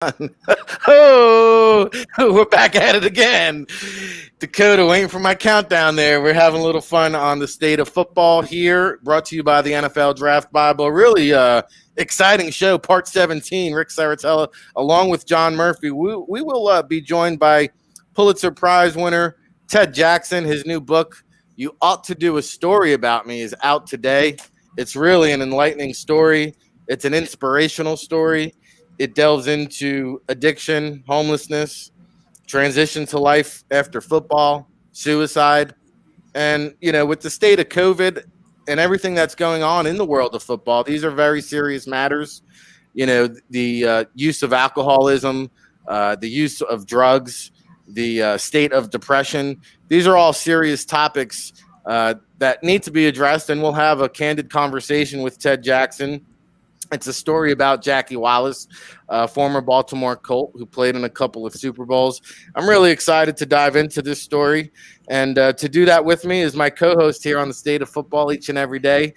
Oh, we're back at it again. Dakota, waiting for my countdown there. We're having a little fun on the state of football here, brought to you by the NFL Draft Bible. Really exciting show, part 17. Rick Saratella, along with John Murphy. We will be joined by Pulitzer Prize winner Ted Jackson. His new book, You Ought to Do a Story About Me, is out today. It's really an enlightening story. It's an inspirational story. It delves into addiction, homelessness, transition to life after football, suicide, and with the state of COVID and everything that's going on in the world of football, these are very serious matters. The use of alcoholism, the use of drugs, the state of depression. These are all serious topics that need to be addressed, and we'll have a candid conversation with Ted Jackson. It's a story about Jackie Wallace, former Baltimore Colt who played in a couple of Super Bowls. I'm really excited to dive into this story. And to do that with me is my co-host here on the State of Football each and every day,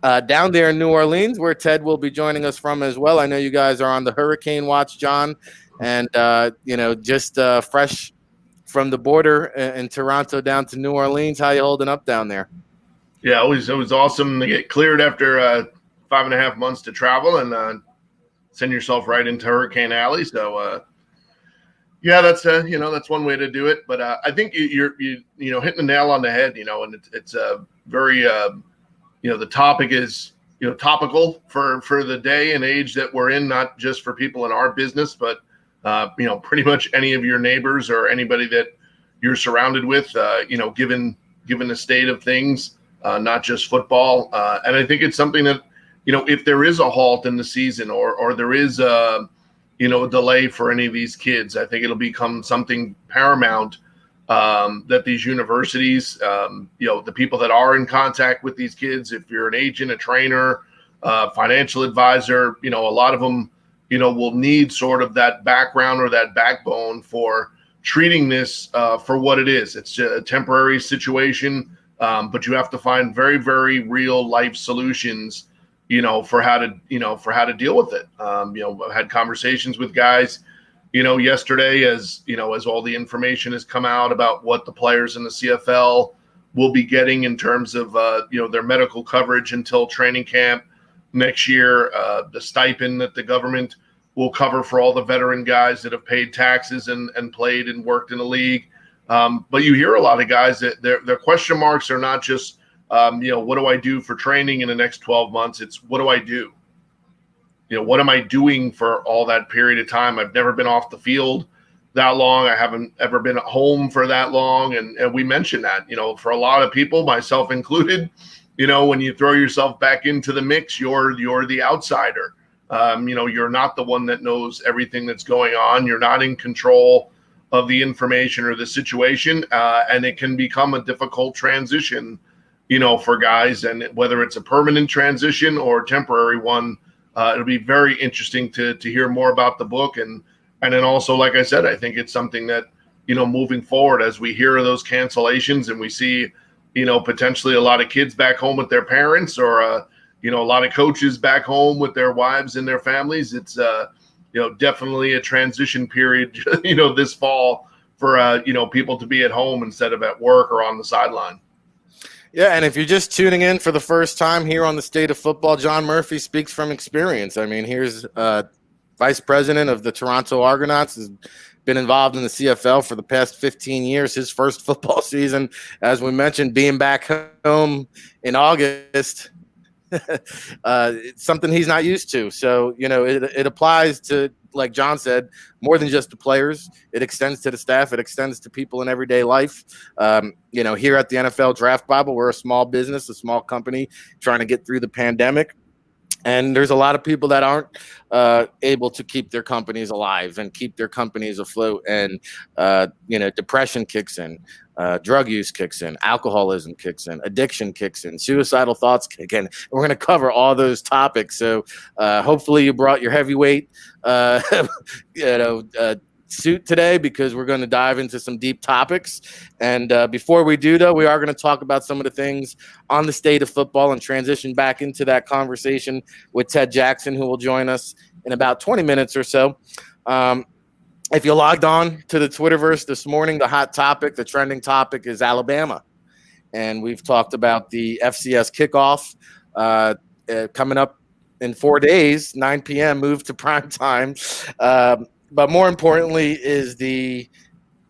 down there in New Orleans, where Ted will be joining us from as well. I know you guys are on the hurricane watch, John, and, just fresh from the border in Toronto down to New Orleans. How you holding up down there? Yeah, it was awesome to get cleared after 5.5 months to travel and send yourself right into Hurricane Alley. So, that's one way to do it. But I think you're hitting the nail on the head. And it's a very the topic is topical for the day and age that we're in, not just for people in our business, but pretty much any of your neighbors or anybody that you're surrounded with. Given the state of things, not just football, and I think it's something that. If there is a halt in the season or there is a delay for any of these kids, I think it'll become something paramount that these universities, the people that are in contact with these kids, if you're an agent, a trainer, financial advisor, a lot of them, will need sort of that background or that backbone for treating this for what it is. It's a temporary situation, but you have to find very, very real life solutions for how to deal with it. I've had conversations with guys, yesterday as all the information has come out about what the players in the CFL will be getting in terms of, their medical coverage until training camp next year, the stipend that the government will cover for all the veteran guys that have paid taxes and played and worked in the league. But you hear a lot of guys that their question marks are not just, what do I do for training in the next 12 months? It's what do I do? What am I doing for all that period of time? I've never been off the field that long. I haven't ever been at home for that long. And we mentioned that, for a lot of people, myself included, when you throw yourself back into the mix, you're the outsider. You're not the one that knows everything that's going on. You're not in control of the information or the situation. And it can become a difficult transition for guys, and whether it's a permanent transition or a temporary one, it'll be very interesting to hear more about the book. And then also, like I said, I think it's something that, moving forward, as we hear of those cancellations and we see, potentially a lot of kids back home with their parents or, a lot of coaches back home with their wives and their families, it's, definitely a transition period, this fall for, people to be at home instead of at work or on the sideline. Yeah, and if you're just tuning in for the first time here on the State of Football, John Murphy speaks from experience. I mean, here's vice president of the Toronto Argonauts, has been involved in the CFL for the past 15 years. His first football season, as we mentioned, being back home in August, it's something he's not used to. So, it applies to, like John said, more than just the players. It extends to the staff. It extends to people in everyday life. Here at the NFL Draft Bible, we're a small business, a small company trying to get through the pandemic. And there's a lot of people that aren't able to keep their companies alive and keep their companies afloat. And, depression kicks in, drug use kicks in, alcoholism kicks in, addiction kicks in, suicidal thoughts kick in. We're going to cover all those topics. So hopefully you brought your heavyweight, suit today, because we're going to dive into some deep topics. And before we do, though, we are going to talk about some of the things on the state of football and transition back into that conversation with Ted Jackson, who will join us in about 20 minutes or so. If you logged on to the Twitterverse this morning, the hot topic, the trending topic is Alabama. And we've talked about the FCS kickoff coming up in 4 days, 9 p.m., move to prime time. But more importantly is the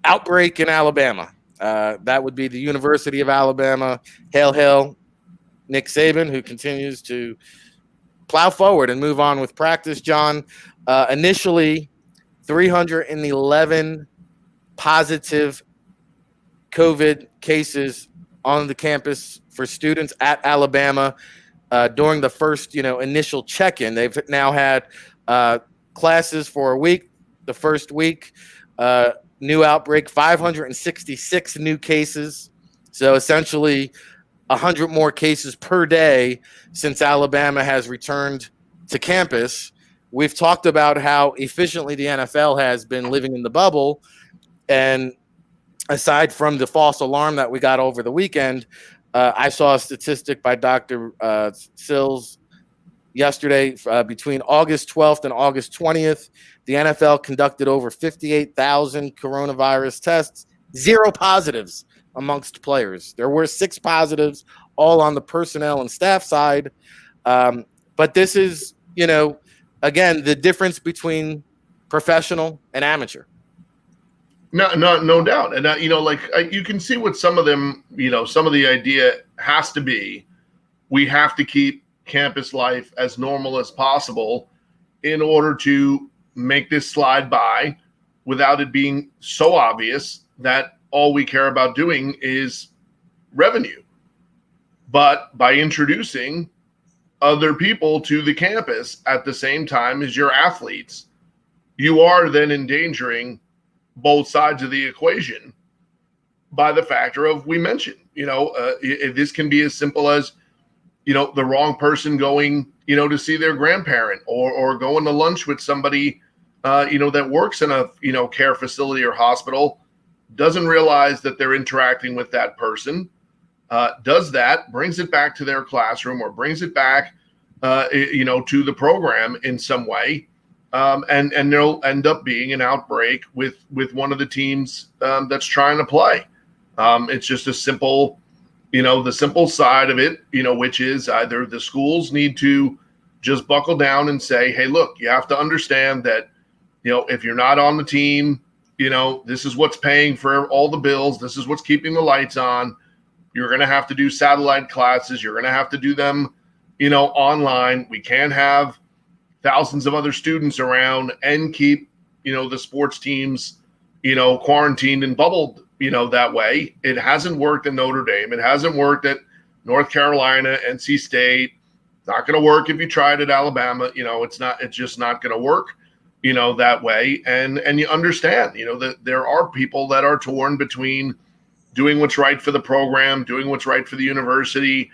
outbreak in Alabama. That would be the University of Alabama. Hail, hail, Nick Saban, who continues to plow forward and move on with practice, John. Initially, 311 positive COVID cases on the campus for students at Alabama during the first, initial check-in. They've now had classes for a week. The first week, new outbreak, 566 new cases. So essentially 100 more cases per day since Alabama has returned to campus. We've talked about how efficiently the NFL has been living in the bubble. And aside from the false alarm that we got over the weekend, I saw a statistic by Dr. Sills yesterday. Between August 12th and August 20th, the NFL conducted over 58,000 coronavirus tests, 0 positives amongst players. There were 6 positives, all on the personnel and staff side. But this is, again, the difference between professional and amateur. No doubt. And, you can see what some of them, some of the idea has to be. We have to keep campus life as normal as possible in order to make this slide by without it being so obvious that all we care about doing is revenue. But by introducing other people to the campus at the same time as your athletes, you are then endangering both sides of the equation by the factor of, we mentioned, this can be as simple as, the wrong person going, to see their grandparent or going to lunch with somebody, that works in a, care facility or hospital, doesn't realize that they're interacting with that person, does that, brings it back to their classroom or brings it back, to the program in some way. And there'll end up being an outbreak with one of the teams that's trying to play. It's just a simple, the simple side of it, which is either the schools need to just buckle down and say, hey, look, you have to understand that, if you're not on the team, this is what's paying for all the bills. This is what's keeping the lights on. You're going to have to do satellite classes. You're going to have to do them, online. We can't have thousands of other students around and keep, the sports teams, quarantined and bubbled, that way. It hasn't worked at Notre Dame. It hasn't worked at North Carolina, NC State. It's not going to work if you tried at Alabama. It's just not going to work, that way. And you understand, that there are people that are torn between doing what's right for the program, doing what's right for the university,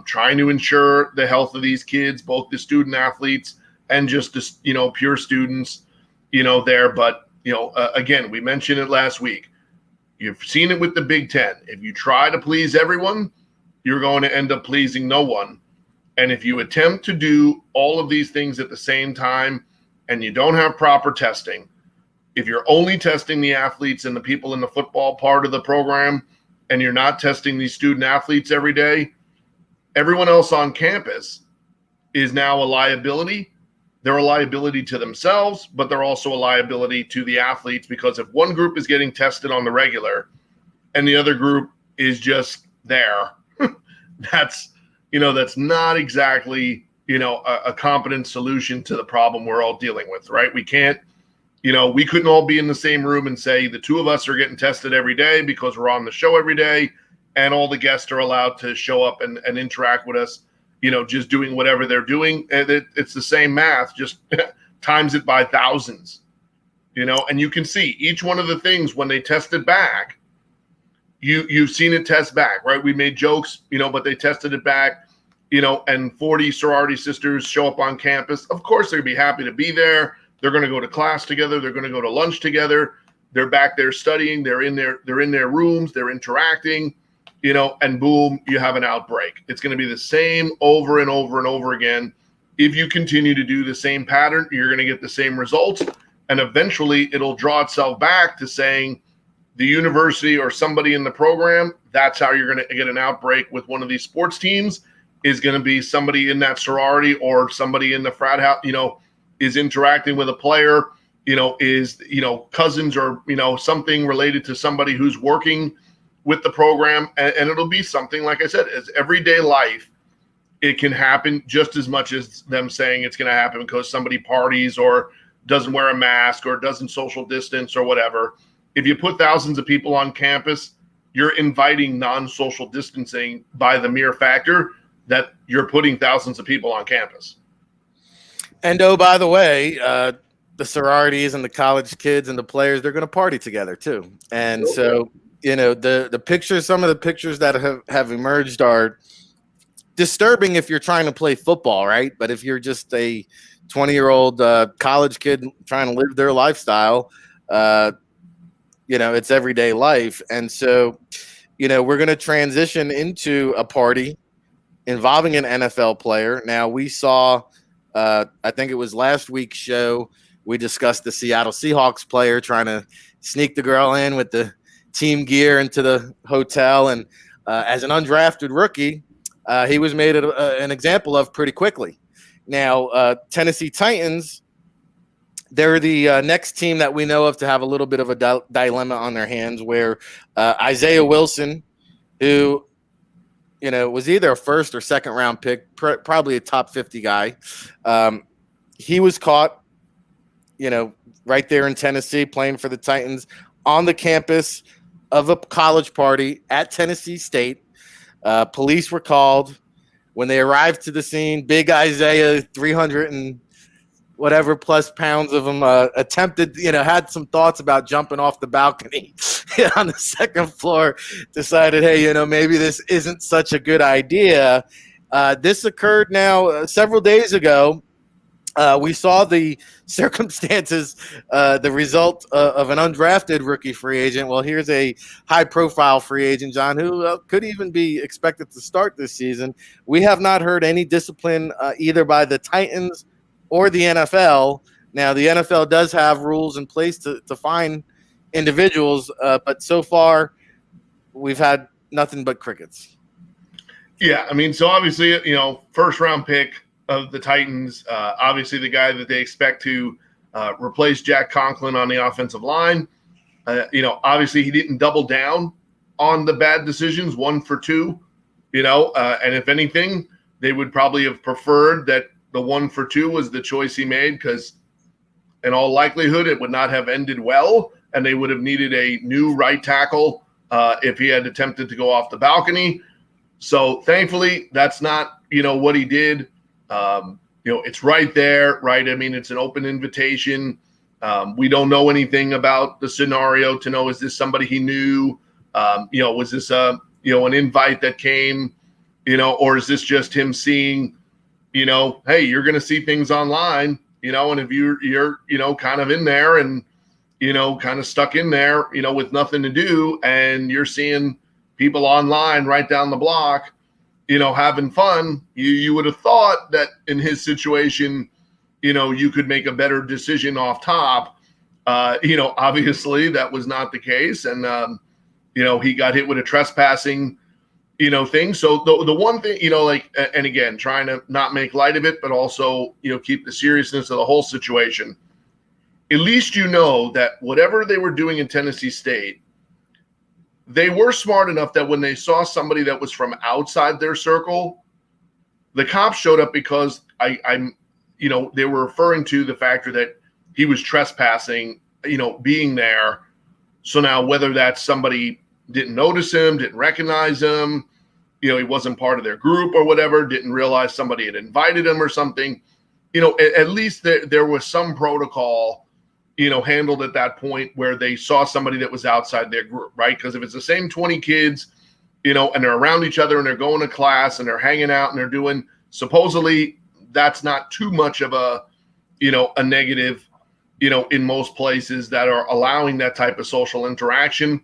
trying to ensure the health of these kids, both the student athletes and just, pure students, there. But, again, we mentioned it last week. You've seen it with the Big Ten. If you try to please everyone, you're going to end up pleasing no one. And if you attempt to do all of these things at the same time and you don't have proper testing, if you're only testing the athletes and the people in the football part of the program and you're not testing these student athletes every day, everyone else on campus is now a liability. They're a liability to themselves, but they're also a liability to the athletes, because if one group is getting tested on the regular and the other group is just there, that's not exactly, a competent solution to the problem we're all dealing with, right? We can't, we couldn't all be in the same room and say the two of us are getting tested every day because we're on the show every day and all the guests are allowed to show up and interact with us, just doing whatever they're doing. And it's the same math, just times it by thousands, and you can see each one of the things when they tested back, you've seen it test back, right? We made jokes, but they tested it back, and 40 sorority sisters show up on campus. Of course, they'd be happy to be there. They're going to go to class together. They're going to go to lunch together. They're back there studying. They're in their rooms. They're interacting, and boom, you have an outbreak. It's going to be the same over and over and over again. If you continue to do the same pattern, you're going to get the same results. And eventually it'll draw itself back to saying the university or somebody in the program, that's how you're going to get an outbreak with one of these sports teams, is going to be somebody in that sorority or somebody in the frat house, is interacting with a player, is, cousins or, something related to somebody who's working with the program. And it'll be something, like I said, as everyday life. It can happen just as much as them saying it's going to happen because somebody parties or doesn't wear a mask or doesn't social distance or whatever. If you put thousands of people on campus, you're inviting non-social distancing by the mere factor that you're putting thousands of people on campus. And oh, by the way, the sororities and the college kids and the players, they're going to party together too. And so, the pictures, some of the pictures that have emerged are disturbing if you're trying to play football, right? But if you're just a 20-year-old college kid trying to live their lifestyle, it's everyday life. And so, we're going to transition into a party involving an NFL player. Now, we saw, I think it was last week's show, we discussed the Seattle Seahawks player trying to sneak the girl in with the team gear into the hotel. And as an undrafted rookie, he was made an example of pretty quickly. Now, Tennessee Titans, they're the next team that we know of to have a little bit of a dilemma on their hands where Isaiah Wilson, who, was either a first or second round pick, probably a top 50 guy. He was caught, right there in Tennessee playing for the Titans on the campus of a college party at Tennessee State. Police were called. When they arrived to the scene, big Isaiah, 300 and whatever plus pounds of him, attempted, had some thoughts about jumping off the balcony on the second floor, decided, hey, maybe this isn't such a good idea. This occurred now several days ago. We saw the circumstances, the result of an undrafted rookie free agent. Well, here's a high-profile free agent, John, who could even be expected to start this season. We have not heard any discipline either by the Titans or the NFL. Now, the NFL does have rules in place to fine individuals, but so far we've had nothing but crickets. Yeah, I mean, so obviously, first-round pick of the Titans, obviously the guy that they expect to replace Jack Conklin on the offensive line. Obviously he didn't double down on the bad decisions, 1 for 2, and if anything, they would probably have preferred that the 1 for 2 was the choice he made, because in all likelihood it would not have ended well, and they would have needed a new right tackle if he had attempted to go off the balcony. So thankfully that's not, what he did. It's right there, right? I mean, it's an open invitation. We don't know anything about the scenario to know, is this somebody he knew? Was this an invite that came, or is this just him seeing, hey, you're going to see things online, and if you're kind of in there and, kind of stuck in there, with nothing to do, and you're seeing people online right down the block, having fun, you would have thought that in his situation, you could make a better decision off top. Obviously that was not the case. And, he got hit with a trespassing, thing. So the one thing, and again, trying to not make light of it, but also, keep the seriousness of the whole situation. At least that whatever they were doing in Tennessee State, they were smart enough that when they saw somebody that was from outside their circle, the cops showed up because they were referring to the factor that he was trespassing, being there. So now whether that's somebody didn't notice him, didn't recognize him, he wasn't part of their group or whatever, didn't realize somebody had invited him or something, at least there was some protocol handled at that point where they saw somebody that was outside their group, right? Because if it's the same 20 kids, and they're around each other and they're going to class and they're hanging out and they're doing, supposedly that's not too much of a negative, in most places that are allowing that type of social interaction.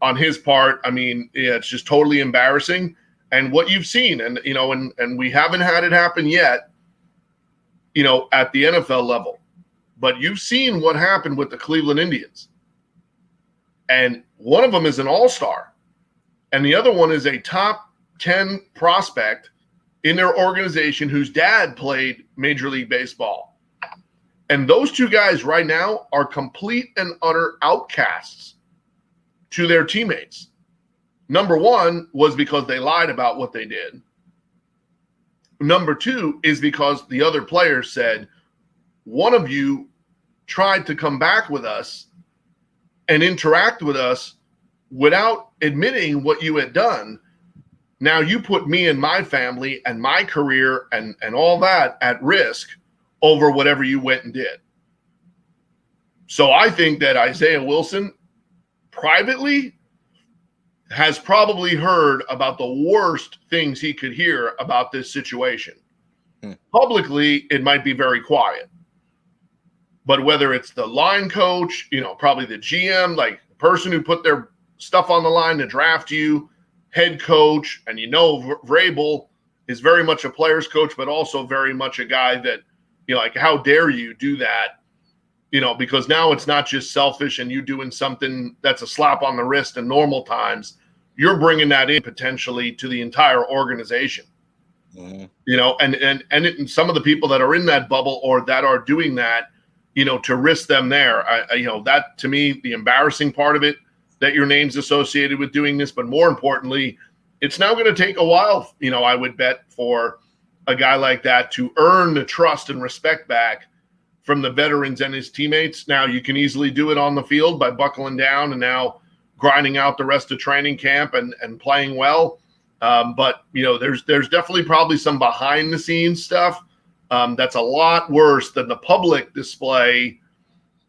On his part, I mean, it's just totally embarrassing. And what you've seen, and we haven't had it happen yet, at the NFL level. but you've seen what happened with the Cleveland Indians. And one of them is an all-star, and the other one is a top 10 prospect in their organization whose dad played Major League Baseball. And those two guys right now are complete and utter outcasts to their teammates. Number one was because they lied about what they did. Number two is because the other players said, one of you tried to come back with us and interact with us without admitting what you had done. Now you put me and my family and my career and all that at risk over whatever you went and did. So I think that Isaiah Wilson privately has probably heard about the worst things he could hear about this situation. Publicly, it might be very quiet. But whether it's the line coach, probably the GM, like the person who put their stuff on the line to draft you, head coach, and Vrabel is very much a player's coach, but also very much a guy that, like, how dare you do that? Because now it's not just selfish and you doing something that's a slap on the wrist in normal times. You're bringing that in potentially to the entire organization. Mm-hmm. And some of the people that are in that bubble or that are doing that, to risk them there, that to me, the embarrassing part of it, that your name's associated with doing this, but more importantly, it's now going to take a while, I would bet, for a guy like that to earn the trust and respect back from the veterans and his teammates. Now you can easily do it on the field by buckling down and now grinding out the rest of training camp and playing well. But there's definitely probably some behind the scenes stuff that's a lot worse than the public display,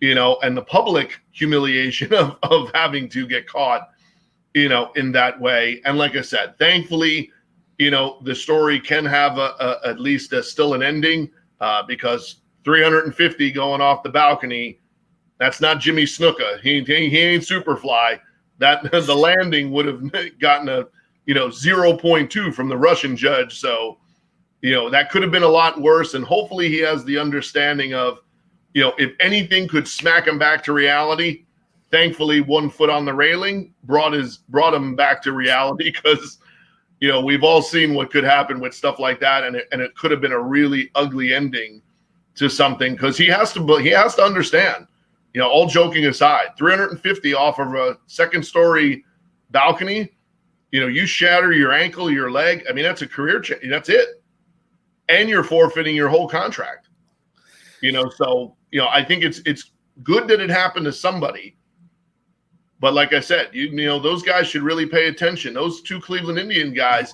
and the public humiliation of having to get caught, in that way. And like I said, thankfully, the story can have at least still an ending, because 350 going off the balcony, that's not Jimmy Snuka. He ain't Superfly. That the landing would have gotten a 0.2 from the Russian judge. So, that could have been a lot worse. And hopefully he has the understanding of, if anything could smack him back to reality, thankfully 1 foot on the railing brought him back to reality, because, we've all seen what could happen with stuff like that. And it could have been a really ugly ending to something, because he has to understand, all joking aside, 350 off of a second story balcony, you shatter your ankle, your leg. I mean, that's a career change. That's it. And you're forfeiting your whole contract. So, I think it's good that it happened to somebody. But like I said, those guys should really pay attention. Those two Cleveland Indian guys,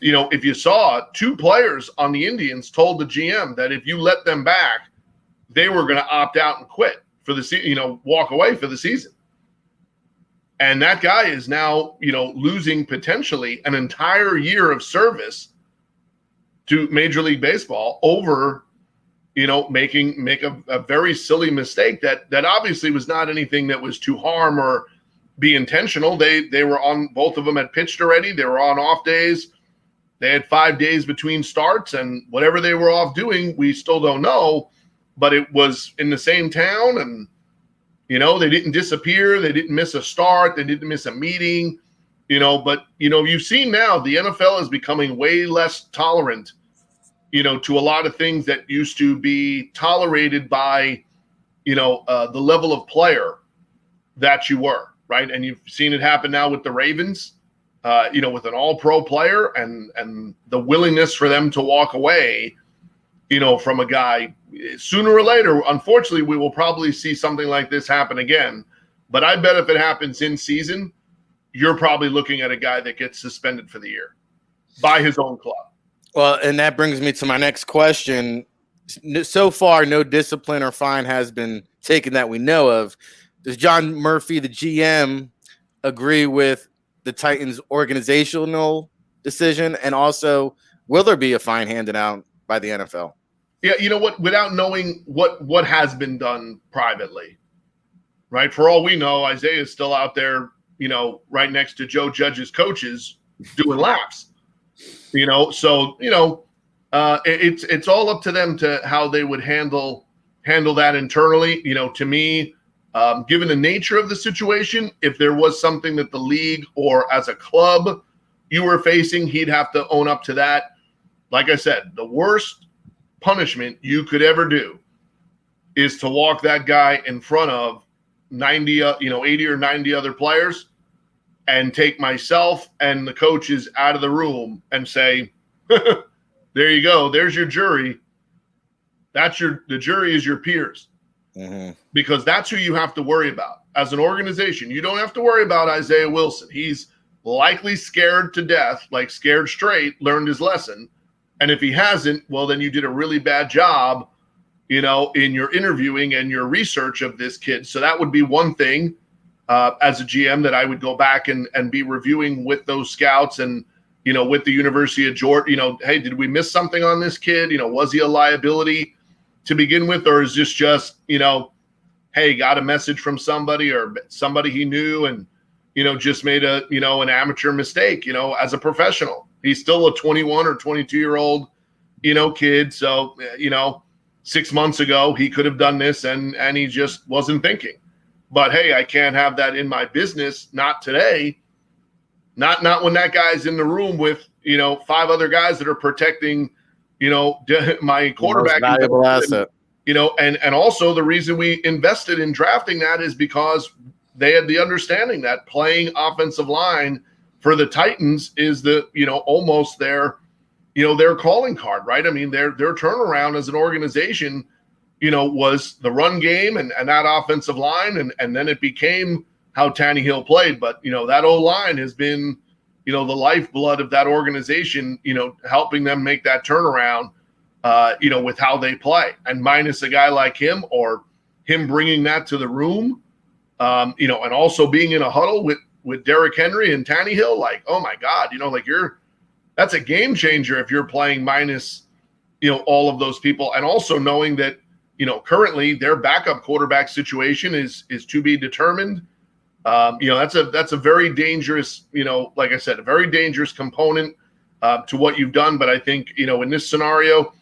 if you saw, 2 players on the Indians told the GM that if you let them back, they were going to opt out and quit for the season, walk away for the season. And that guy is now, losing potentially an entire year of service to Major League Baseball over, make a very silly mistake that obviously was not anything that was to harm or be intentional. They were on, both of them had pitched already. They were on off days. They had 5 days between starts, and whatever they were off doing, we still don't know, but it was in the same town, and, they didn't disappear. They didn't miss a start. They didn't miss a meeting, but, you've seen now the NFL is becoming way less tolerant, to a lot of things that used to be tolerated by, the level of player that you were, right? And you've seen it happen now with the Ravens, with an all-pro player and the willingness for them to walk away, from a guy. Sooner or later, unfortunately, we will probably see something like this happen again. But I bet if it happens in season, you're probably looking at a guy that gets suspended for the year by his own club. Well, and that brings me to my next question. So far, no discipline or fine has been taken that we know of. Does John Murphy, the GM, agree with the Titans' organizational decision? And also, will there be a fine handed out by the NFL? Yeah, you know what? Without knowing what has been done privately, right? For all we know, Isaiah is still out there, right next to Joe Judge's coaches doing laps. So it's all up to them to how they would handle, handle that internally. To me, given the nature of the situation, if there was something that the league or as a club you were facing, he'd have to own up to that. Like I said, the worst punishment you could ever do is to walk that guy in front of 80 or 90 other players and take myself and the coaches out of the room and say, there you go. There's your jury. The jury is your peers. Mm-hmm. Because that's who you have to worry about. As an organization, you don't have to worry about Isaiah Wilson. He's likely scared to death, like scared straight, learned his lesson. And if he hasn't, well, then you did a really bad job, in your interviewing and your research of this kid. So that would be one thing as a GM that I would go back and be reviewing with those scouts and, with the University of Georgia, hey, did we miss something on this kid? Was he a liability to begin with, or is this just, hey, got a message from somebody or somebody he knew and, just made an amateur mistake, as a professional. He's still a 21 or 22-year-old, kid. So, 6 months ago, he could have done this and he just wasn't thinking. But, hey, I can't have that in my business. Not today. Not when that guy's in the room with, 5 other guys that are protecting, my quarterback. Most valuable asset. And also the reason we invested in drafting that is because they had the understanding that playing offensive line for the Titans is almost their calling card, right? I mean, their turnaround as an organization, was the run game and that offensive line. And then it became how Tannehill played. But, that O-line has been, the lifeblood of that organization, helping them make that turnaround, with how they play. And minus a guy like him or him bringing that to the room, and also being in a huddle with Derrick Henry and Tannehill, like, oh my God, that's a game changer if you're playing minus, all of those people. And also knowing that, currently their backup quarterback situation is to be determined. That's a very dangerous, like I said, a very dangerous component to what you've done. But I think, in this scenario,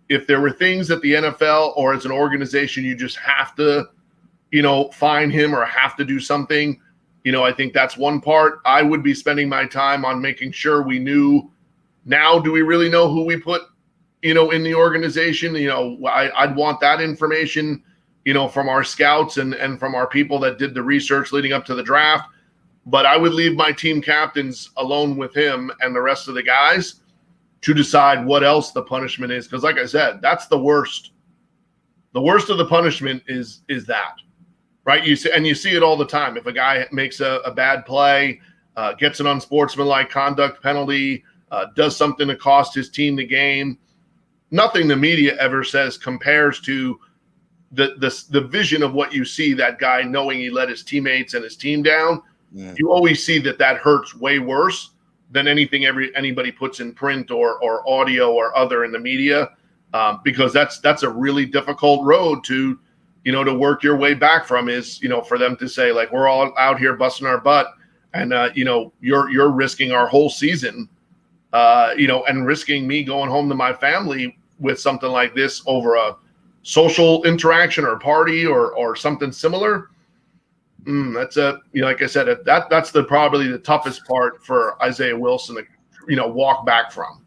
if there were things that the NFL or as an organization, you just have to, fine him or have to do something, I think that's one part. I would be spending my time on making sure we knew. Now, do we really know who we put, in the organization? I'd want that information, from our scouts and from our people that did the research leading up to the draft. But I would leave my team captains alone with him and the rest of the guys to decide what else the punishment is. Because like I said, that's the worst. The worst of the punishment is that, right? You see it all the time. If a guy makes a bad play, gets an unsportsmanlike conduct penalty, does something to cost his team the game, nothing the media ever says compares to the vision of what you see that guy knowing he let his teammates and his team down. Yeah. You always see that hurts way worse than anything anybody puts in print or audio or other in the media, because that's a really difficult road to work your way back from. Is for them to say, like, we're all out here busting our butt and you're risking our whole season, and risking me going home to my family with something like this over a social interaction or party or something similar. That's like I said, that's probably the toughest part for Isaiah Wilson to, walk back from.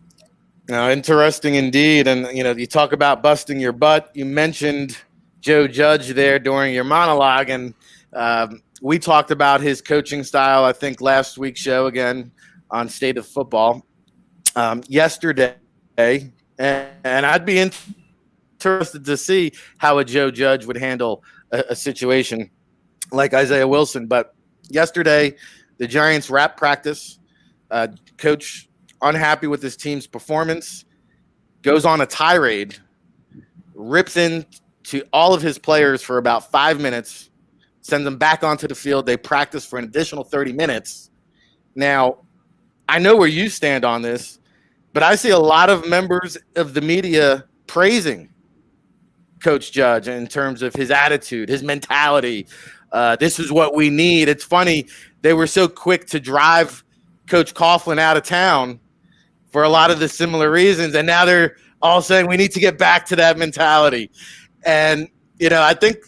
Now, interesting indeed. And, you talk about busting your butt. You mentioned Joe Judge there during your monologue, and we talked about his coaching style, I think, last week's show again on State of Football yesterday. And I'd be interested to see how a Joe Judge would handle a situation like Isaiah Wilson. But yesterday, the Giants wrapped practice. Coach unhappy with his team's performance, goes on a tirade, rips into all of his players for about 5 minutes, sends them back onto the field. They practice for an additional 30 minutes. Now, I know where you stand on this, but I see a lot of members of the media praising Coach Judge in terms of his attitude, his mentality. This is what we need. It's funny, they were so quick to drive Coach Coughlin out of town for a lot of the similar reasons, and now they're all saying we need to get back to that mentality. And I think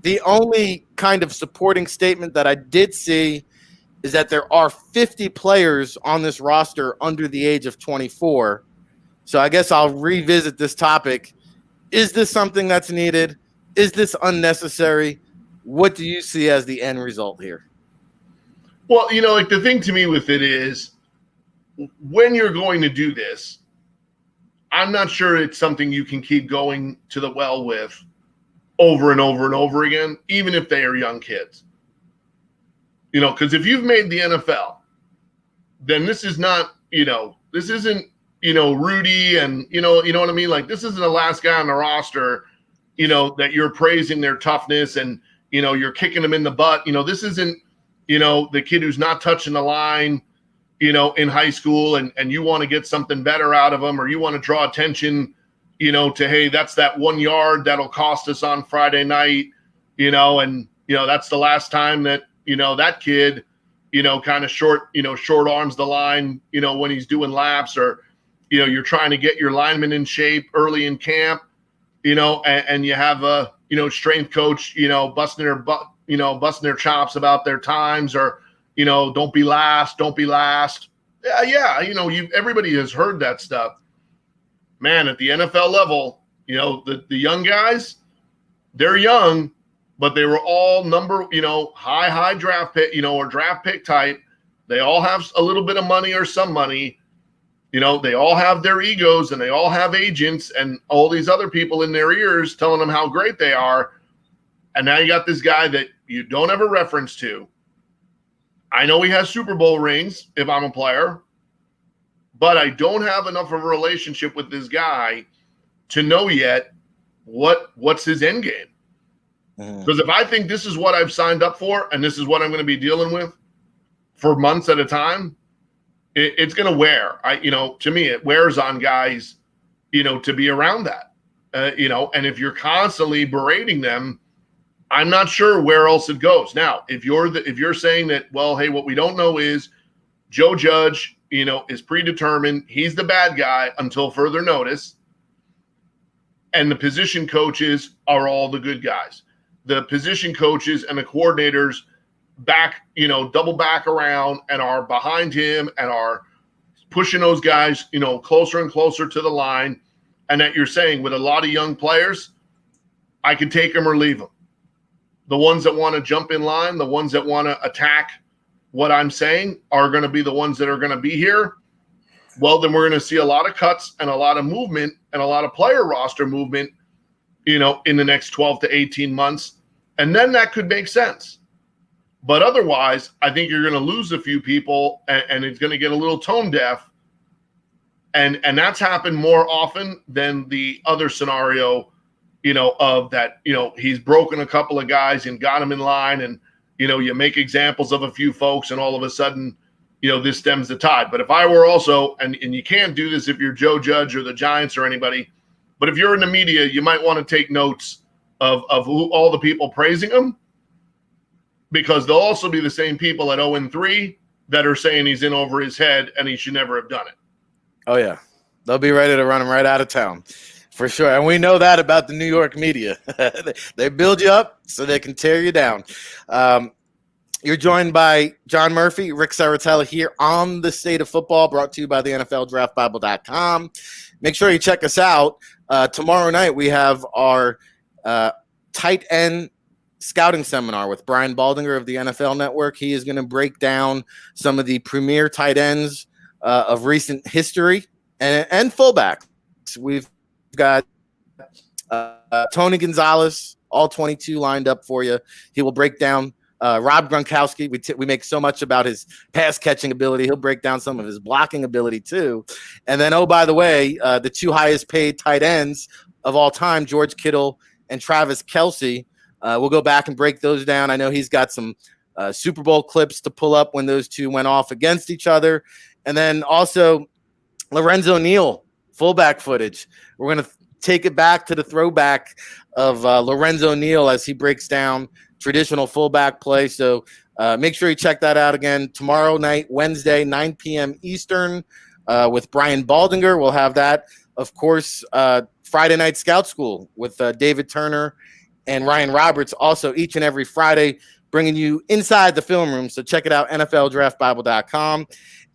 the only kind of supporting statement that I did see is that there are 50 players on this roster under the age of 24. So I guess I'll revisit this topic. Is this something that's needed? Is this unnecessary? What do you see as the end result here? Well, like the thing to me with it is when you're going to do this, I'm not sure it's something you can keep going to the well with over and over and over again, even if they are young kids. Because if you've made the NFL, then this is not, this isn't, Rudy and, you know what I mean? Like, this isn't the last guy on the roster, that you're praising their toughness and, you're kicking them in the butt. This isn't, the kid who's not touching the line, in high school and you want to get something better out of them, or you want to draw attention, to, hey, that's that 1 yard that'll cost us on Friday night, and, that's the last time that, that kid, kind of short arms the line, when he's doing laps, or, you're trying to get your linemen in shape early in camp, and you have a, strength coach, busting their chops about their times, or, don't be last. Yeah. Everybody has heard that stuff, man. At the NFL level, the young guys, they're young, but they were all high draft pick, or draft pick type. They all have a little bit of money or some money. They all have their egos, and they all have agents and all these other people in their ears telling them how great they are. And now you got this guy that you don't have a reference to. I know he has Super Bowl rings if I'm a player, but I don't have enough of a relationship with this guy to know yet what's his end game. Because if I think this is what I've signed up for and this is what I'm going to be dealing with for months at a time, it's going to wear. To me, it wears on guys, to be around that, and if you're constantly berating them, I'm not sure where else it goes. Now, if you're saying that, well, hey, what we don't know is Joe Judge, is predetermined. He's the bad guy until further notice. And the position coaches are all the good guys. The position coaches and the coordinators double back around and are behind him and are pushing those guys, closer and closer to the line. And that you're saying with a lot of young players, I can take them or leave them. The ones that want to jump in line, the ones that want to attack what I'm saying are going to be the ones that are going to be here. Well, then we're going to see a lot of cuts and a lot of movement and a lot of player roster movement, in the next 12 to 18 months. And then that could make sense. But otherwise, I think you're going to lose a few people and it's going to get a little tone deaf. And that's happened more often than the other scenario, of that, he's broken a couple of guys and got them in line, and, you make examples of a few folks, and all of a sudden, this stems the tide. But if I were also, and you can't do this if you're Joe Judge or the Giants or anybody, but if you're in the media, you might want to take notes of who all the people praising him, because they'll also be the same people at 0-3 that are saying he's in over his head and he should never have done it. Oh, yeah. They'll be ready to run him right out of town. For sure. And we know that about the New York media. They build you up so they can tear you down. You're joined by John Murphy, Rick Saratella here on The State of Football, brought to you by the NFLDraftBible.com. Make sure you check us out. Tomorrow night we have our tight end scouting seminar with Brian Baldinger of the NFL Network. He is going to break down some of the premier tight ends of recent history and fullbacks. We've got Tony Gonzalez, all 22 lined up for you. He will break down Rob Gronkowski. We make so much about his pass catching ability. He'll break down some of his blocking ability too. And then, oh, by the way, the two highest paid tight ends of all time, George Kittle and Travis Kelce. We'll go back and break those down. I know he's got some Super Bowl clips to pull up when those two went off against each other. And then also Lorenzo Neal, fullback footage. We're going to take it back to the throwback of Lorenzo Neal as he breaks down traditional fullback play. So make sure you check that out again tomorrow night, Wednesday, 9 p.m. Eastern, with Brian Baldinger. We'll have that, of course, Friday Night Scout School with David Turner and Ryan Roberts also each and every Friday bringing you inside the film room. So check it out, NFLDraftBible.com.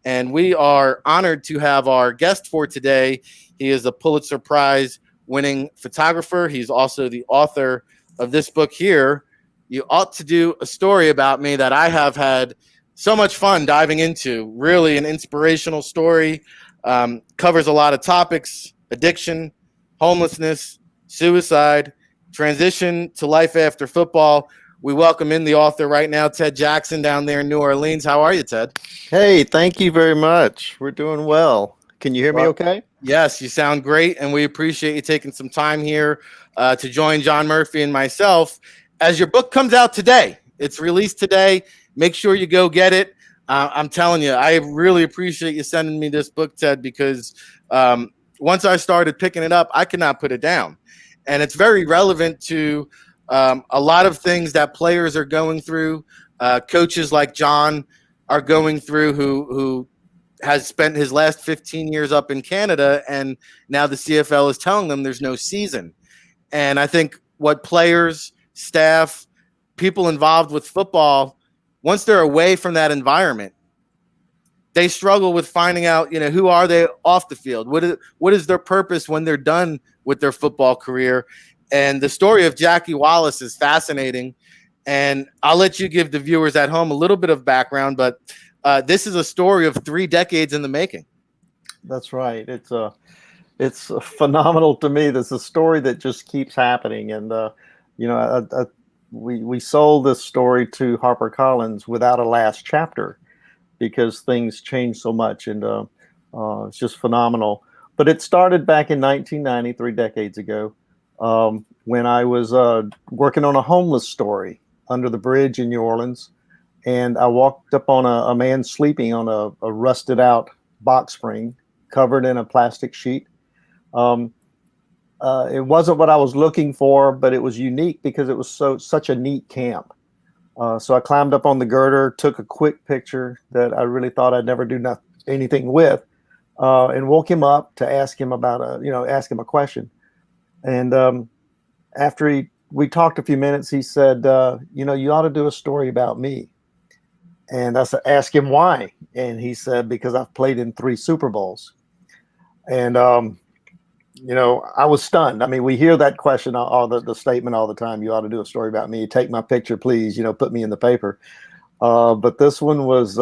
And we are honored to have our guest for today. He is a Pulitzer Prize winning photographer. He's also the author of this book here, You Ought to Do a Story About Me, that I have had so much fun diving into. Really an inspirational story. Covers a lot of topics: addiction, homelessness, suicide, transition to life after football. We welcome in the author right now, Ted Jackson, down there in New Orleans. How are you, Ted? Hey, thank you very much. We're doing well. Can you hear me okay? Yes, you sound great, and we appreciate you taking some time here to join John Murphy and myself as your book comes out today. It's released today. Make sure you go get it. I'm telling you, I really appreciate you sending me this book, Ted, because once I started picking it up, I could not put it down. And it's very relevant to a lot of things that players are going through, coaches like John are going through, who has spent his last 15 years up in Canada, and now the CFL is telling them there's no season. And I think what players, staff, people involved with football, once they're away from that environment, they struggle with finding out, who are they off the field? What is their purpose when they're done with their football career? And the story of Jackie Wallace is fascinating. And I'll let you give the viewers at home a little bit of background, but this is a story of 3 decades in the making. That's right. It's phenomenal to me. There's a story that just keeps happening. And, we sold this story to HarperCollins without a last chapter because things change so much. And it's just phenomenal. But it started back in 1990, 3 decades ago, when I was working on a homeless story under the bridge in New Orleans. And I walked up on a man sleeping on a rusted out box spring covered in a plastic sheet. It wasn't what I was looking for, but it was unique because it was such a neat camp. So I climbed up on the girder, took a quick picture that I really thought I'd never do anything with, and woke him up to ask him ask him a question. And after we talked a few minutes, he said, you ought to do a story about me. And I said, ask him why. And he said, because I've played in 3 Super Bowls. And, I was stunned. I mean, we hear that question, the statement all the time, you ought to do a story about me. Take my picture, please, put me in the paper. But this one was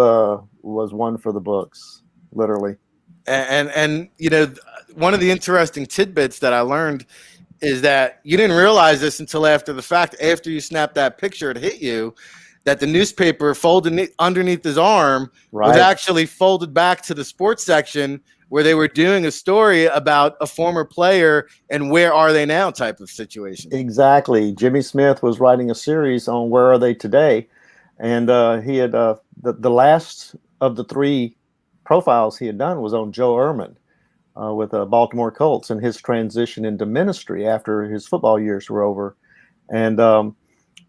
one for the books, literally. And one of the interesting tidbits that I learned is that you didn't realize this until after the fact, after you snapped that picture, it hit you, that the newspaper folded underneath his arm was actually folded back to the sports section where they were doing a story about a former player and where are they now type of situation. Exactly. Jimmy Smith was writing a series on Where Are They Today? And he had the last of the 3 profiles he had done was on Joe Ehrman with the Baltimore Colts and his transition into ministry after his football years were over. And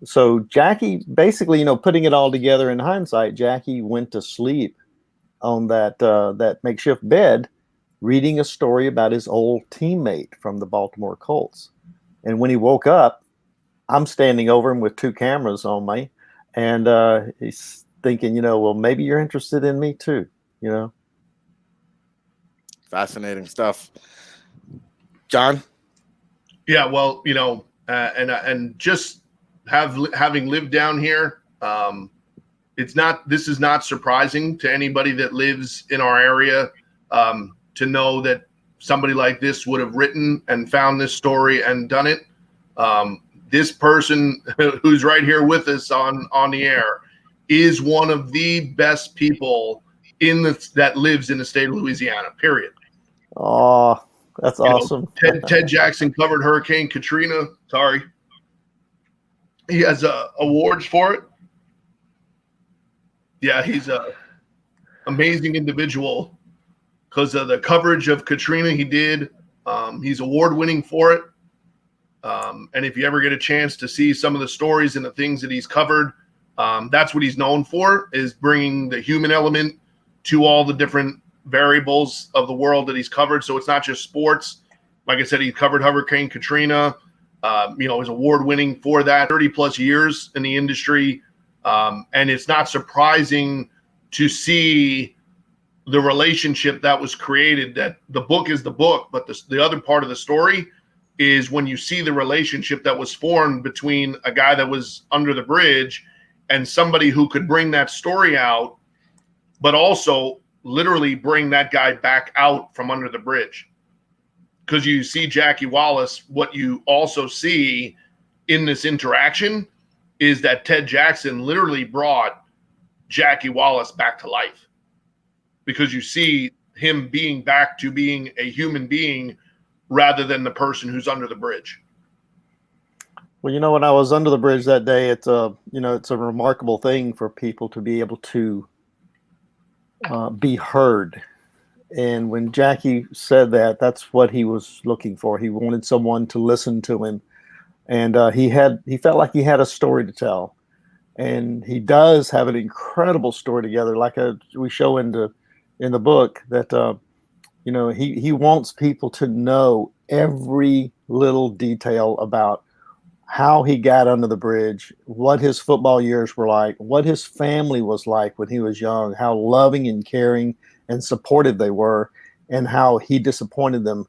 so Jackie, basically, putting it all together in hindsight, Jackie went to sleep on that makeshift bed, reading a story about his old teammate from the Baltimore Colts. And when he woke up, I'm standing over him with 2 cameras on me, and he's thinking, well, maybe you're interested in me too, Fascinating stuff. John? Yeah, well, and just having lived down here, this is not surprising to anybody that lives in our area to know that somebody like this would have written and found this story and done it. This person who's right here with us on the air is one of the best people that lives in the state of Louisiana, period. Oh, that's awesome. Ted Jackson covered Hurricane Katrina. Sorry. He has awards for it. Yeah, he's a amazing individual because of the coverage of Katrina he did. He's award-winning for it. And if you ever get a chance to see some of the stories and the things that he's covered, that's what he's known for, is bringing the human element to all the different variables of the world that he's covered. So it's not just sports. Like I said, he covered Hurricane Katrina. is award winning for that, 30 plus years in the industry. And it's not surprising to see the relationship that was created. That the book is the book, but the other part of the story is when you see the relationship that was formed between a guy that was under the bridge and somebody who could bring that story out, but also literally bring that guy back out from under the bridge. Because you see Jackie Wallace, what you also see in this interaction is that Ted Jackson literally brought Jackie Wallace back to life, because you see him being back to being a human being rather than the person who's under the bridge. Well, when I was under the bridge that day, it's a remarkable thing for people to be able to be heard. And when Jackie said that, that's what he was looking for. He wanted someone to listen to him. And he felt like he had a story to tell. And he does have an incredible story together, like we show in the book, that he wants people to know every little detail about how he got under the bridge, what his football years were like, what his family was like when he was young, how loving and caring and supportive they were, and how he disappointed them,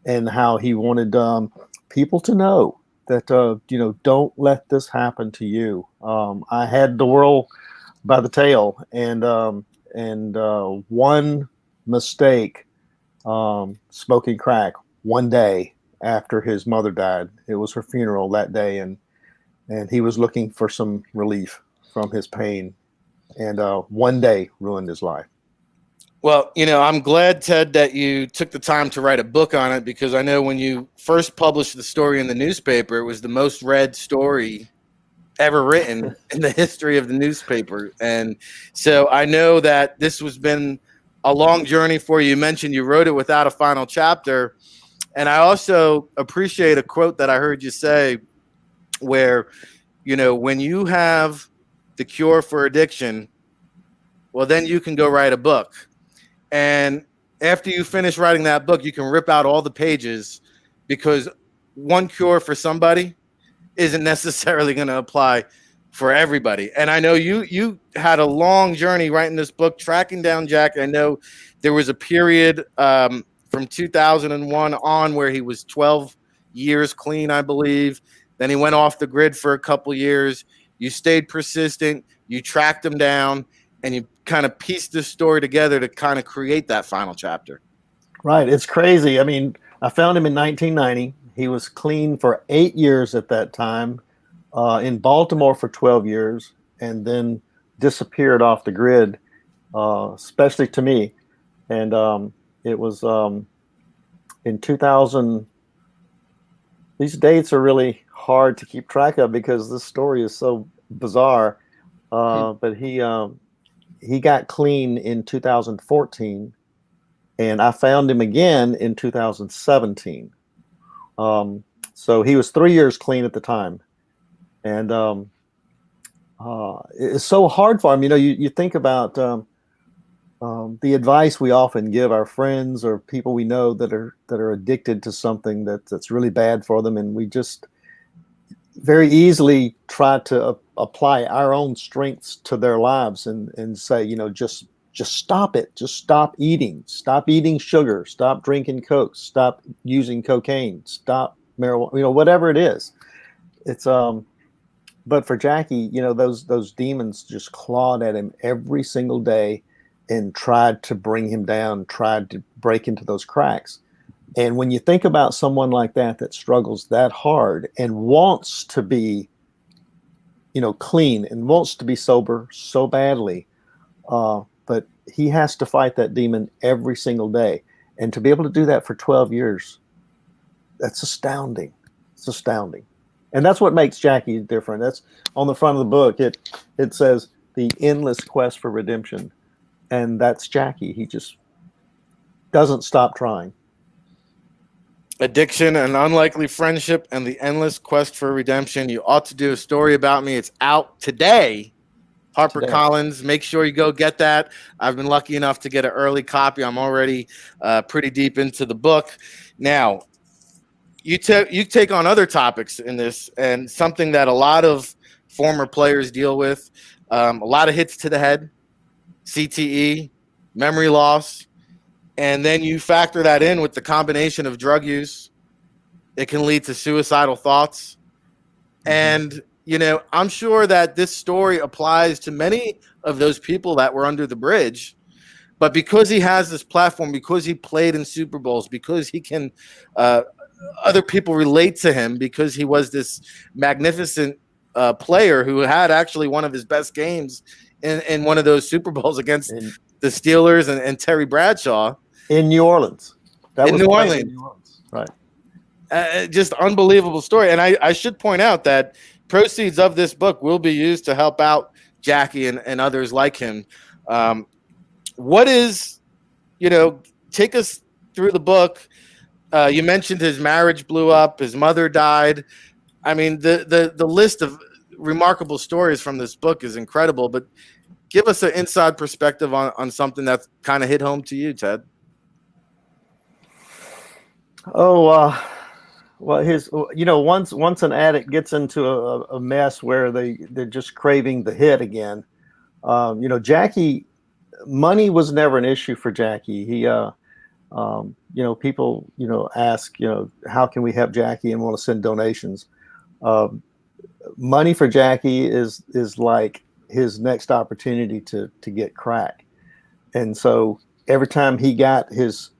and how he wanted people to know that, don't let this happen to you. I had the world by the tail, and one mistake, smoking crack one day after his mother died. It was her funeral that day, and he was looking for some relief from his pain, and one day ruined his life. Well, I'm glad, Ted, that you took the time to write a book on it, because I know when you first published the story in the newspaper, it was the most read story ever written in the history of the newspaper. And so I know that this has been a long journey for you. You mentioned you wrote it without a final chapter. And I also appreciate a quote that I heard you say where, when you have the cure for addiction, well, then you can go write a book. And after you finish writing that book, you can rip out all the pages, because one cure for somebody isn't necessarily going to apply for everybody. And I know you had a long journey writing this book, tracking down Jack. I know there was a period from 2001 on where he was 12 years clean, I believe. Then he went off the grid for a couple years. You stayed persistent. You tracked him down, and you kind of pieced this story together to kind of create that final chapter. Right. It's crazy. I mean, I found him in 1990. He was clean for 8 years at that time, in Baltimore for 12 years, and then disappeared off the grid, especially to me. And it was in 2000. These dates are really hard to keep track of because this story is so bizarre. But he got clean in 2014, and I found him again in 2017. So he was 3 years clean at the time. And it's so hard for him. You think about the advice we often give our friends or people we know that are addicted to something that's really bad for them, and we just very easily try to apply our own strengths to their lives and say, just stop it. Just stop eating sugar, stop drinking Coke, stop using cocaine, stop marijuana, whatever it is. It's, but for Jackie, those demons just clawed at him every single day and tried to bring him down, tried to break into those cracks. And when you think about someone like that struggles that hard and wants to be, clean and wants to be sober so badly, but he has to fight that demon every single day. And to be able to do that for 12 years, that's astounding. It's astounding. And that's what makes Jackie different. That's on the front of the book. It says the endless quest for redemption. And that's Jackie. He just doesn't stop trying. Addiction, an unlikely friendship, and the endless quest for redemption. You ought to do a story about me. It's out today. HarperCollins. Make sure you go get that. I've been lucky enough to get an early copy. I'm already pretty deep into the book. Now, you take on other topics in this, and something that a lot of former players deal with, a lot of hits to the head, CTE, memory loss, and then you factor that in with the combination of drug use. It can lead to suicidal thoughts. And, I'm sure that this story applies to many of those people that were under the bridge. But because he has this platform, because he played in Super Bowls, because he can other people relate to him, because he was this magnificent player who had actually one of his best games in one of those Super Bowls against the Steelers and Terry Bradshaw. In New Orleans. In New Orleans. Right. Just unbelievable story. And I should point out that proceeds of this book will be used to help out Jackie and others like him. What is, take us through the book. You mentioned his marriage blew up, his mother died. I mean, the list of remarkable stories from this book is incredible, but give us an inside perspective on something that's kind of hit home to you, Ted. Well, once an addict gets into a mess where they're just craving the hit again, Jackie, money was never an issue for Jackie. He, people, ask, how can we help Jackie and want to send donations? Money for Jackie is like his next opportunity to get crack. And so every time he got his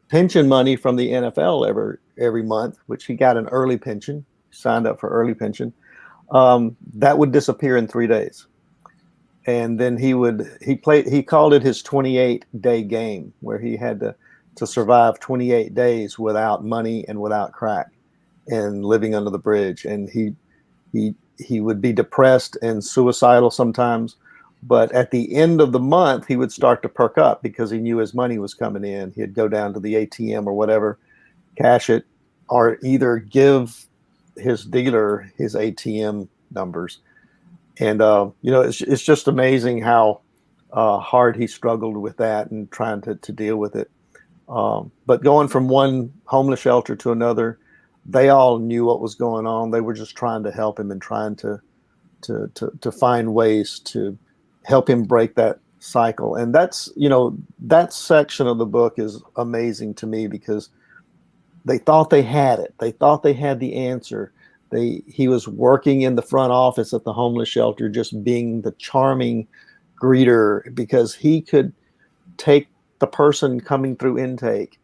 pension money from the NFL every month, which he got an early pension, signed up for early pension, that would disappear in 3 days. And then he called it his 28-day game, where he had to survive 28 days without money and without crack and living under the bridge. And he would be depressed and suicidal sometimes. But at the end of the month, he would start to perk up because he knew his money was coming in. He'd go down to the ATM or whatever, cash it, or either give his dealer his ATM numbers. And, it's just amazing how hard he struggled with that and trying to deal with it. But going from one homeless shelter to another, they all knew what was going on. They were just trying to help him and trying to find ways to help him break that cycle. And that's, that section of the book is amazing to me because they thought they had it. They thought they had the answer. He was working in the front office at the homeless shelter, just being the charming greeter, because he could take the person coming through intake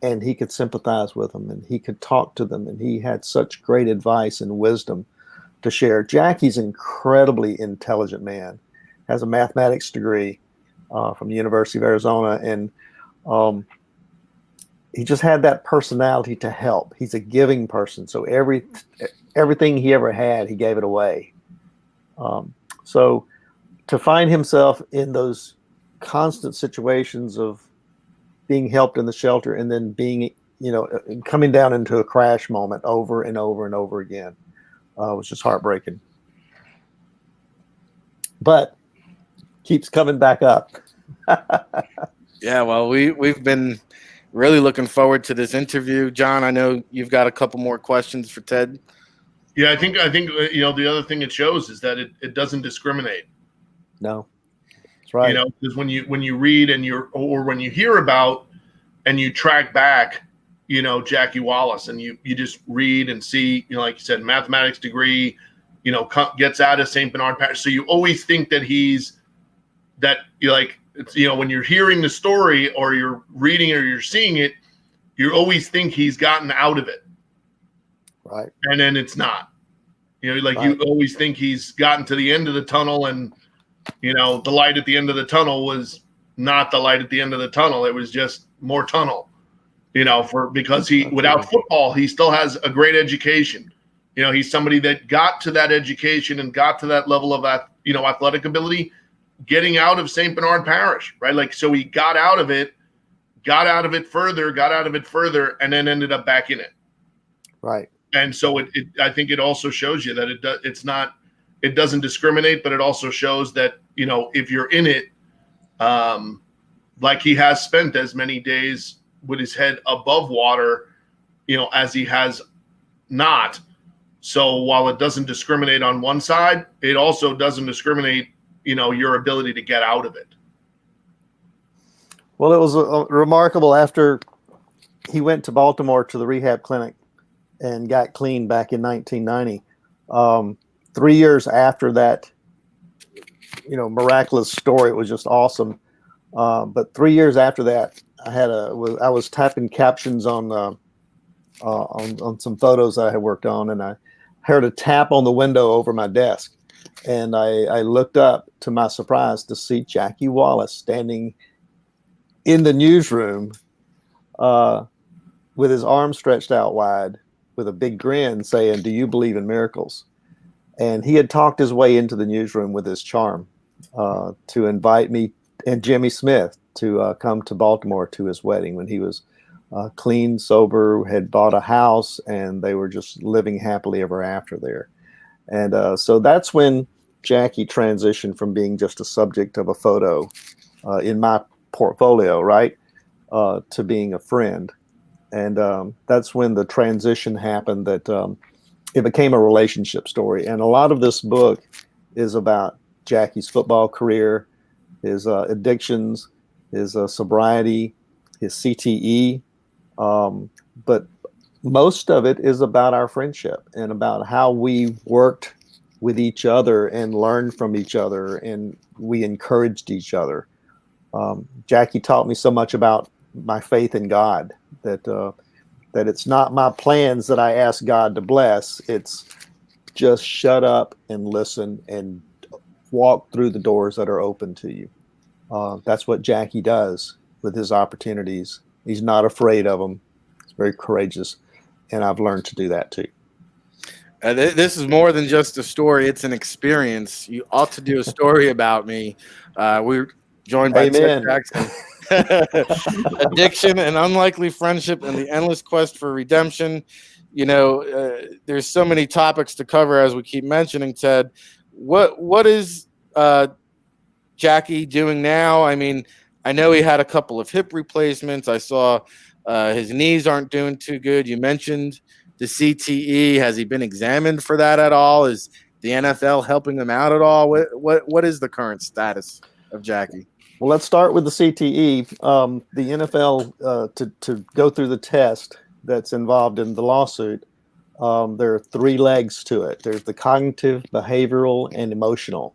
and he could sympathize with them and he could talk to them. And he had such great advice and wisdom to share. Jackie's an incredibly intelligent man, has a mathematics degree from the University of Arizona. And he just had that personality to help. He's a giving person. So everything he ever had, he gave it away. So to find himself in those constant situations of being helped in the shelter and then being, coming down into a crash moment over and over and over again was just heartbreaking. But keeps coming back up. Yeah, well, we've been really looking forward to this interview. John, I know you've got a couple more questions for Ted. Yeah, I think the other thing it shows is that it doesn't discriminate. No, that's right. Because when you read or when you hear about and you track back, Jackie Wallace, and you just read and see, like you said, mathematics degree, gets out of St. Bernard Parish. So you always think that when you're hearing the story or you're reading or you're seeing it, you always think he's gotten out of it. Right. And then it's not. Right. You always think he's gotten to the end of the tunnel and, the light at the end of the tunnel was not the light at the end of the tunnel. It was just more tunnel, because without football, he still has a great education. He's somebody that got to that education and got to that level of, athletic ability, getting out of St. Bernard Parish, right? So he got out of it further, and then ended up back in it. Right. And so I think it also shows you that it doesn't discriminate, but it also shows that, if you're in it, like he has spent as many days with his head above water, as he has not. So while it doesn't discriminate on one side, it also doesn't discriminate, your ability to get out of it. Well, it was remarkable after he went to Baltimore to the rehab clinic and got clean back in 1990. 3 years after that, miraculous story, it was just awesome. But 3 years after that, I was typing captions on some photos I had worked on, and I heard a tap on the window over my desk, and I looked up to my surprise to see Jackie Wallace standing in the newsroom with his arms stretched out wide with a big grin saying, "Do you believe in miracles?" And he had talked his way into the newsroom with his charm to invite me and Jimmy Smith to come to Baltimore to his wedding when he was clean, sober, had bought a house, and they were just living happily ever after there. And so that's when Jackie transitioned from being just a subject of a photo in my portfolio, right, to being a friend. And that's when the transition happened, that it became a relationship story. And a lot of this book is about Jackie's football career, his addictions, his sobriety, his CTE. But most of it is about our friendship and about how we worked with each other and learned from each other, and we encouraged each other. Jackie taught me so much about my faith in God that it's not my plans that I ask God to bless. It's just shut up and listen and walk through the doors that are open to you. That's what Jackie does with his opportunities. He's not afraid of them. He's very courageous, and I've learned to do that too. This is more than just a story. It's an experience. You ought to do a story about me. We're joined by Ted Jackson. Addiction, an unlikely friendship, and the endless quest for redemption. There's so many topics to cover as we keep mentioning, Ted. What is Jackie doing now? I mean, I know he had a couple of hip replacements. I saw his knees aren't doing too good. You mentioned the CTE. Has he been examined for that at all? Is the NFL helping him out at all? What is the current status of Jackie? Well, let's start with the CTE. The NFL, to go through the test that's involved in the lawsuit, there are three legs to it. There's the cognitive, behavioral, and emotional.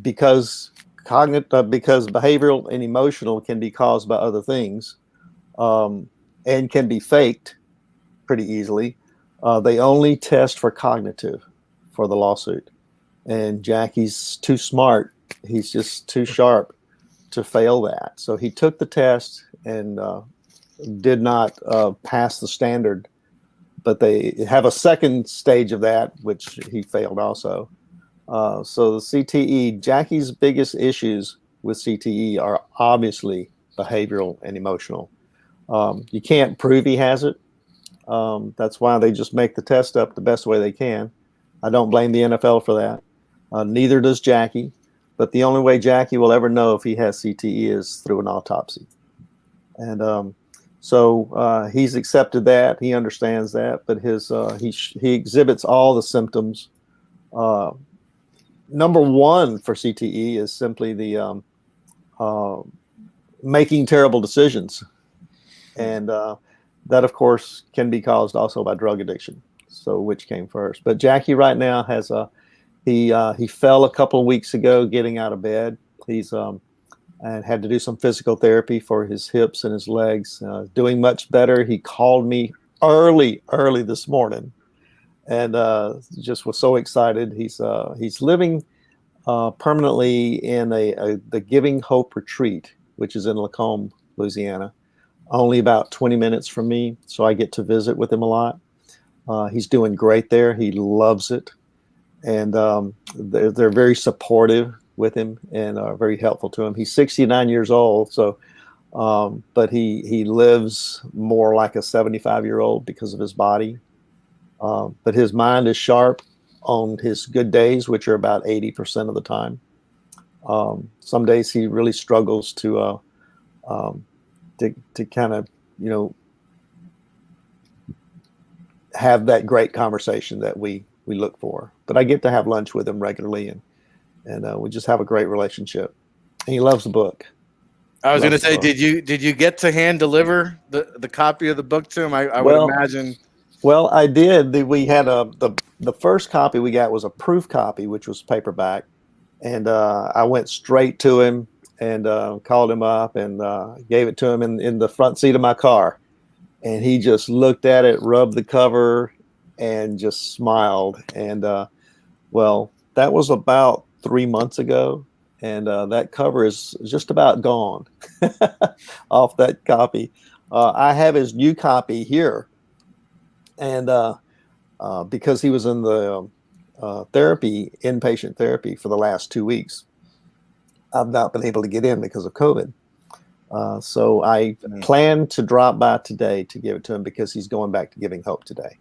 Because behavioral and emotional can be caused by other things, and can be faked pretty easily. They only test for cognitive for the lawsuit, and Jackie's too smart. He's just too sharp to fail that. So he took the test and did not pass the standard, but they have a second stage of that, which he failed also. So the CTE, Jackie's biggest issues with CTE are obviously behavioral and emotional. You can't prove he has it. That's why they just make the test up the best way they can. I don't blame the NFL for that. Neither does Jackie. But the only way Jackie will ever know if he has CTE is through an autopsy. And so he's accepted that. He understands that. But he exhibits all the symptoms. Number one for CTE is simply the making terrible decisions. And that, of course, can be caused also by drug addiction. So which came first? But Jackie right now has he fell a couple of weeks ago getting out of bed. He's and had to do some physical therapy for his hips and his legs. Doing much better. He called me early this morning, and just was so excited. He's living permanently in the Giving Hope Retreat, which is in Lacombe, Louisiana, only about 20 minutes from me. So I get to visit with him a lot. He's doing great there. He loves it. And they're very supportive with him and are very helpful to him. He's 69 years old, so but he lives more like a 75-year-old because of his body. But his mind is sharp on his good days, which are about 80% of the time. Some days he really struggles to kind of have that great conversation that we look for. But I get to have lunch with him regularly, and we just have a great relationship. And he loves the book. I was going to say, did you get to hand deliver the copy of the book to him? I would imagine. Well, I did. We had the first copy we got was a proof copy, which was paperback, and I went straight to him and called him up and gave it to him in the front seat of my car, and he just looked at it, rubbed the cover, and just smiled. And well, that was about 3 months ago. And that cover is just about gone off that copy. I have his new copy here. And because he was in the inpatient therapy for the last 2 weeks, I've not been able to get in because of COVID. So I plan to drop by today to give it to him because he's going back to Giving Hope today.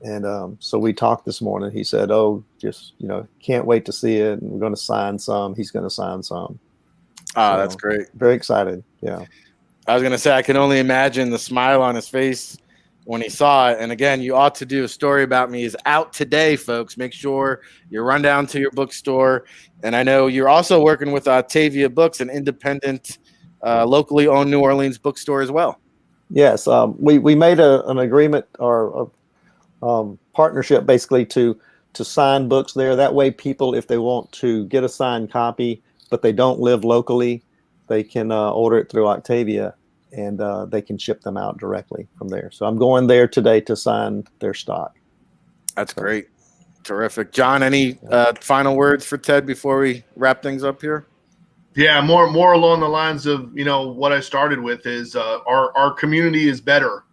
And so we talked this morning. He said, "Oh, just can't wait to see it. And we're going to sign some. He's going to sign some." Oh, so, that's great. Very excited. Yeah. I was going to say, I can only imagine the smile on his face when he saw it. And again, You Ought to Do a Story About Me is out today, folks. Make sure you run down to your bookstore. And I know you're also working with Octavia Books, an independent, locally owned New Orleans bookstore as well. Yes. We made an agreement or partnership basically to sign books there. That way people, if they want to get a signed copy, but they don't live locally, they can order it through Octavia and they can ship them out directly from there. So I'm going there today to sign their stock. That's great. Terrific. John, any final words for Ted before we wrap things up here? Yeah, more along the lines of, what I started with is our community is better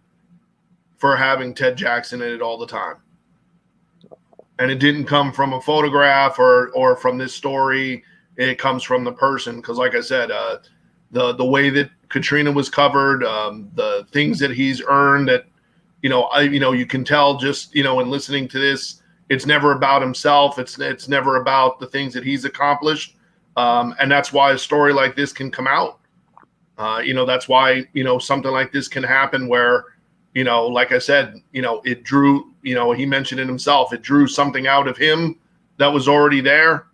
for having Ted Jackson in it all the time. And it didn't come from a photograph or from this story. It comes from the person. Because like I said, the way that Katrina was covered, the things that he's earned that, you can tell just, in listening to this, it's never about himself. It's never about the things that he's accomplished. And that's why a story like this can come out. That's why, something like this can happen where, like I said, it drew, he mentioned it himself, it drew something out of him that was already there.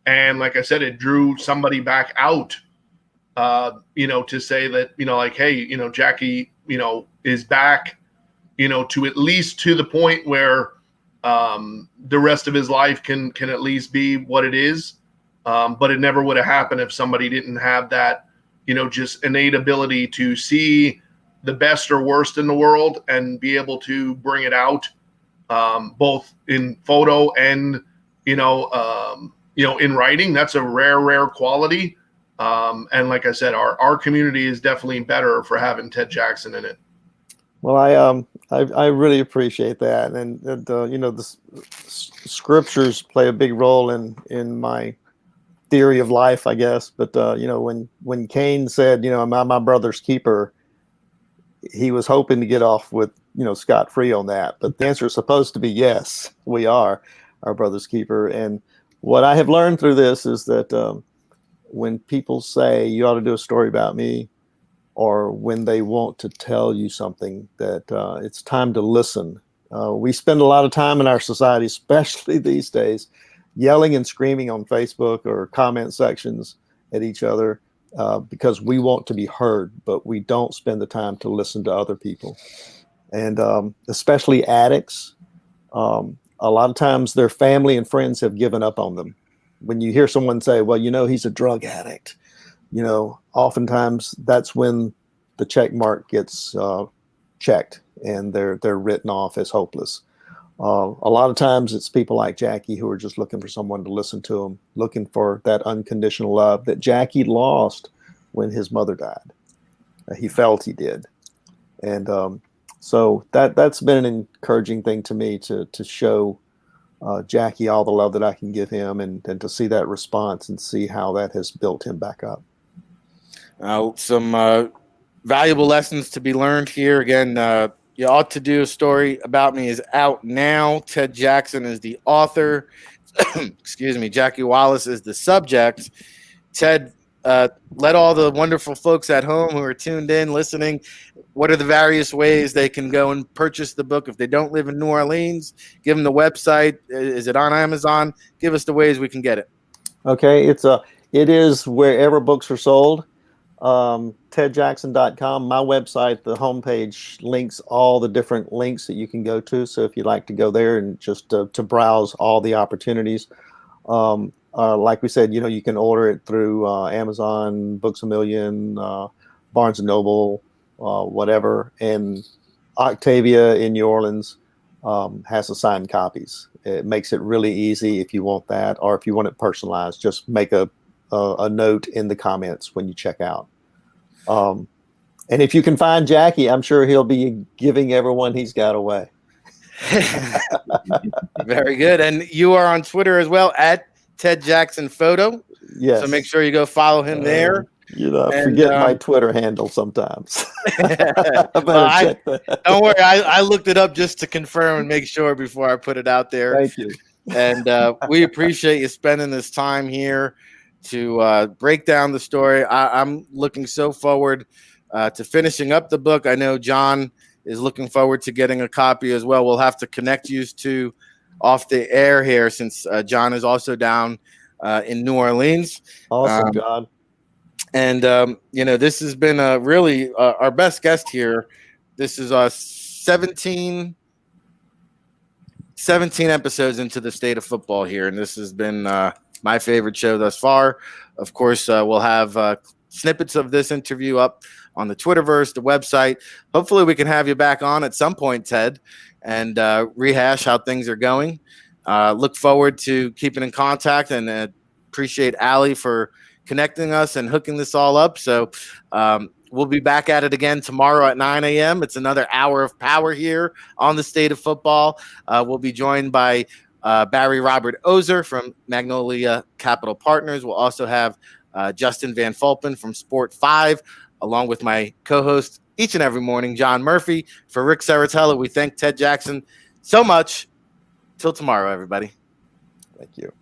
And like I said, it drew somebody back out, to say that, like, hey, Jackie, is back, to at least to the point where the rest of his life can at least be what it is. But it never would have happened if somebody didn't have that, just innate ability to see the best or worst in the world and be able to bring it out, both in photo and, in writing. That's a rare quality. And like I said, our community is definitely better for having Ted Jackson in it. Well, I really appreciate that. And the scriptures play a big role in my theory of life, I guess. But when Cain said, "Am I my brother's keeper?" he was hoping to get off with scot-free on that. But the answer is supposed to be yes, we are our brother's keeper. And what I have learned through this is that when people say you ought to do a story about me, or when they want to tell you something, that it's time to listen. We spend a lot of time in our society, especially these days, yelling and screaming on Facebook or comment sections at each other because we want to be heard, but we don't spend the time to listen to other people. And especially addicts, a lot of times their family and friends have given up on them. When you hear someone say, well, he's a drug addict, oftentimes that's when the check mark gets checked and they're written off as hopeless. A lot of times it's people like Jackie who are just looking for someone to listen to them, looking for that unconditional love that Jackie lost when his mother died. He felt he did. And so that's been an encouraging thing to me to show Jackie all the love that I can give him and to see that response and see how that has built him back up. Some valuable lessons to be learned here. Again, You Ought to Do a Story About Me is out now. Ted Jackson is the author. Excuse me. Jackie Wallace is the subject. Ted, let all the wonderful folks at home who are tuned in, listening, what are the various ways they can go and purchase the book? If they don't live in New Orleans, give them the website. Is it on Amazon? Give us the ways we can get it. Okay, it is wherever books are sold. TedJackson.com, my website, the homepage links all the different links that you can go to. So if you'd like to go there and just to browse all the opportunities, like we said, you can order it through Amazon, Books A Million, Barnes and Noble, whatever. And Octavia in New Orleans has assigned copies. It makes it really easy if you want that, or if you want it personalized, just make a note in the comments when you check out. And if you can find Jackie, I'm sure he'll be giving everyone he's got away. Very good. And you are on Twitter as well at Ted Jackson Photo. Yes. So make sure you go follow him there. I forget my Twitter handle sometimes. I better check that. Don't worry. I looked it up just to confirm and make sure before I put it out there. Thank you. And we appreciate you spending this time here to break down the story. I'm looking so forward to finishing up the book. I know John is looking forward to getting a copy as well. We'll have to connect you two off the air here, since John is also down in New Orleans. Awesome, John. And, this has been really our best guest here. This is 17 episodes into the state of football here, and this has been my favorite show thus far. Of course, we'll have snippets of this interview up on the Twitterverse, the website. Hopefully we can have you back on at some point, Ted, and rehash how things are going. Look forward to keeping in contact, and appreciate Allie for connecting us and hooking this all up. So we'll be back at it again tomorrow at 9 a.m. It's another hour of power here on the state of football. We'll be joined by Barry Robert Ozer from Magnolia Capital Partners. We'll also have Justin Van Fulpen from Sport 5, along with my co-host each and every morning, John Murphy. For Rick Saratella, we thank Ted Jackson so much. Till tomorrow, everybody. Thank you.